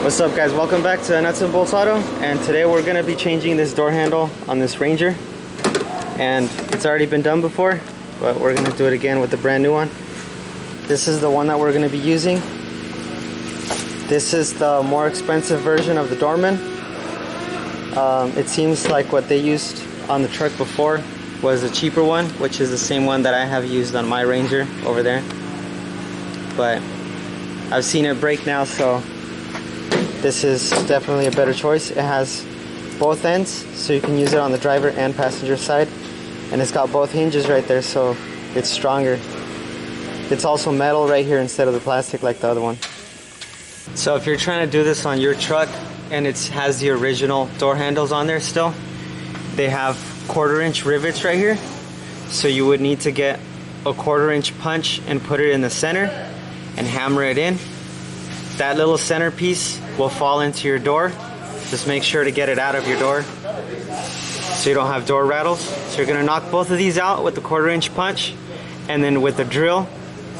What's up guys, welcome back to Nuts and Bolts Auto, and today we're going to be changing this door handle on this Ranger. And it's already been done before, but we're going to do it again with the brand new one. This is the one that we're going to be using. This is the more expensive version of the Dorman. It seems like what they used on the truck before was a cheaper one, which is the same one that I have used on my Ranger over there. But I've seen it break now, so this is definitely a better choice. It has both ends, so you can use it on the driver and passenger side, and it's got both hinges right there, so it's stronger. It's also metal right here instead of the plastic like the other one. So if you're trying to do this on your truck and it has the original door handles on there still, they have 1/4-inch rivets right here, so you would need to get a 1/4-inch punch and put it in the center and hammer it in. That little center piece will fall into your door. Just make sure to get it out of your door so you don't have door rattles. So you're gonna knock both of these out with the 1/4-inch punch, and then with the drill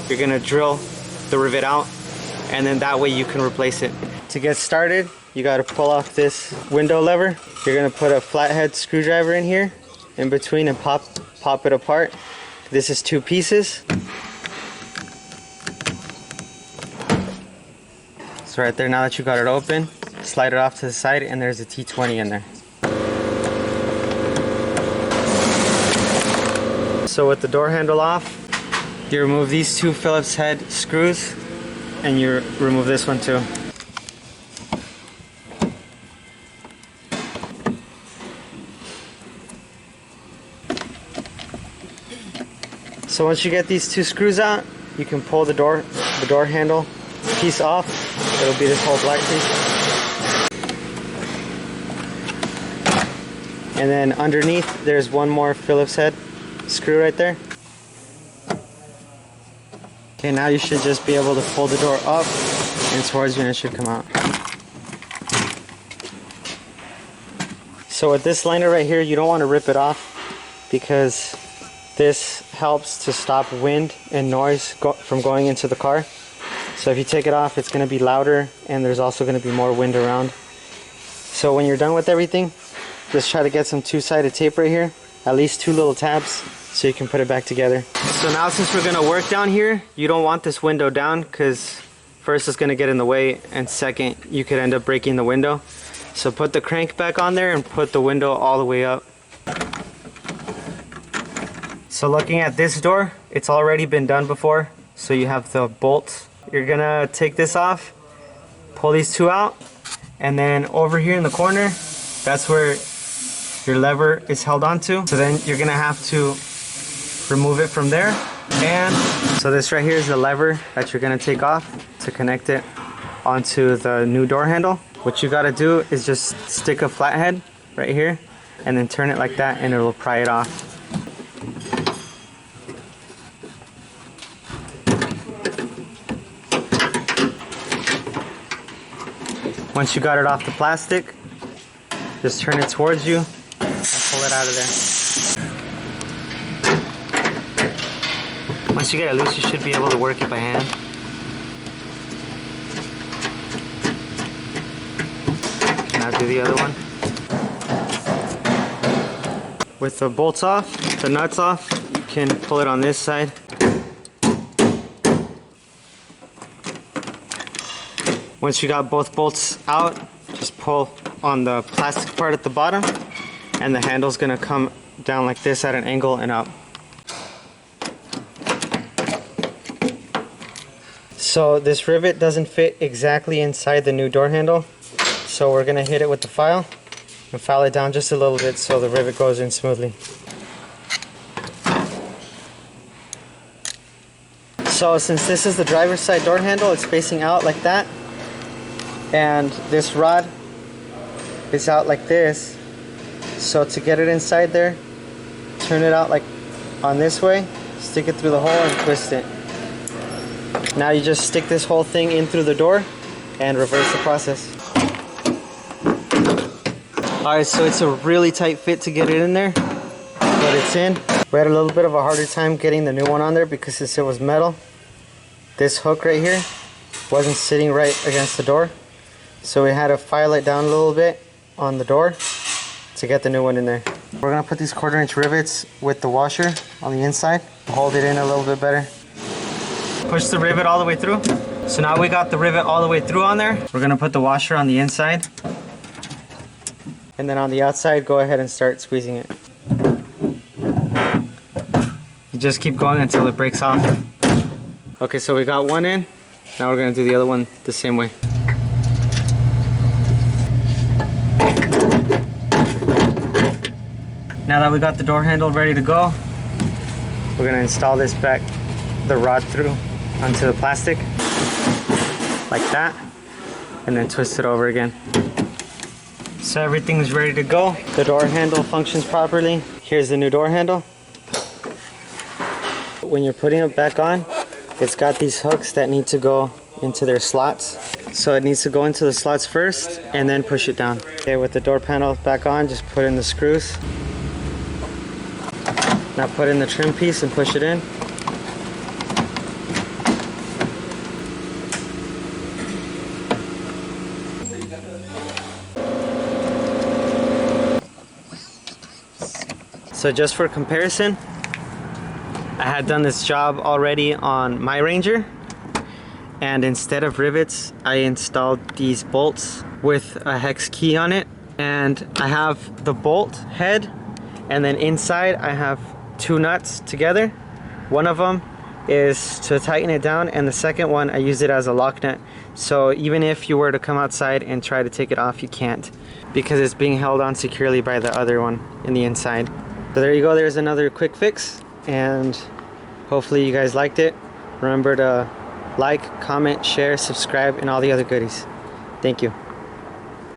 you're gonna drill the rivet out, and then that way you can replace it. To get started, you got to pull off this window lever. You're gonna put a flathead screwdriver in here in between and pop it apart. This is 2 pieces. So right there, now that you got it open, slide it off to the side, and there's a T20 in there. So with the door handle off, you remove these 2 Phillips head screws, and you remove this one too. So once you get these 2 screws out, you can pull the door handle piece off. It'll be this whole black piece. And then underneath there's one more Phillips head screw right there. Okay, now you should just be able to pull the door up and towards you, and it should come out. So with this liner right here, you don't want to rip it off, because this helps to stop wind and noise from going into the car. So if you take it off, it's going to be louder, and there's also going to be more wind around. So when you're done with everything, just try to get some 2-sided tape right here, at least 2 little tabs, so you can put it back together. So now, since we're going to work down here, you don't want this window down, because first it's going to get in the way, and second you could end up breaking the window. So put the crank back on there and put the window all the way up. So looking at this door, it's already been done before. So you have the bolts. You're gonna take this off, pull these 2 out, and then over here in the corner, that's where your lever is held onto. So then you're gonna have to remove it from there. And so this right here is the lever that you're gonna take off to connect it onto the new door handle. What you gotta do is just stick a flathead right here and then turn it like that, and it'll pry it off. Once you got it off the plastic, just turn it towards you and pull it out of there. Once you get it loose, you should be able to work it by hand. Now do the other one. With the bolts off, the nuts off, you can pull it on this side. Once you got both bolts out, just pull on the plastic part at the bottom, and the handle's gonna come down like this at an angle and up. So this rivet doesn't fit exactly inside the new door handle, so we're gonna hit it with the file and file it down just a little bit so the rivet goes in smoothly. So since this is the driver's side door handle, it's facing out like that, and this rod is out like this. So to get it inside there, turn it out like on this way, stick it through the hole and twist it. Now you just stick this whole thing in through the door and reverse the process. Alright, so it's a really tight fit to get it in there, but it's in. We had a little bit of a harder time getting the new one on there because since it was metal, this hook right here wasn't sitting right against the door. So we had to file it down a little bit on the door to get the new one in there. We're gonna put these 1/4" rivets with the washer on the inside. Hold it in a little bit better. Push the rivet all the way through. So now we got the rivet all the way through on there. We're gonna put the washer on the inside. And then on the outside, go ahead and start squeezing it. You just keep going until it breaks off. Okay, so we got one in. Now we're gonna do the other one the same way. Now that we got the door handle ready to go, we're gonna install this back, the rod through onto the plastic, like that, and then twist it over again. So everything's ready to go. The door handle functions properly. Here's the new door handle. When you're putting it back on, it's got these hooks that need to go into their slots. So it needs to go into the slots first and then push it down. Okay, with the door panel back on, just put in the screws. Now put in the trim piece and push it in. So just for comparison, I had done this job already on my Ranger, and instead of rivets, I installed these bolts with a hex key on it, and I have the bolt head, and then inside I have 2 nuts together. One of them is to tighten it down, and the second one I use it as a lock nut. So even if you were to come outside and try to take it off, you can't, because it's being held on securely by the other one in the inside. So there you go, there's another quick fix, and hopefully you guys liked it. Remember to like, comment, share, subscribe, and all the other goodies. Thank you.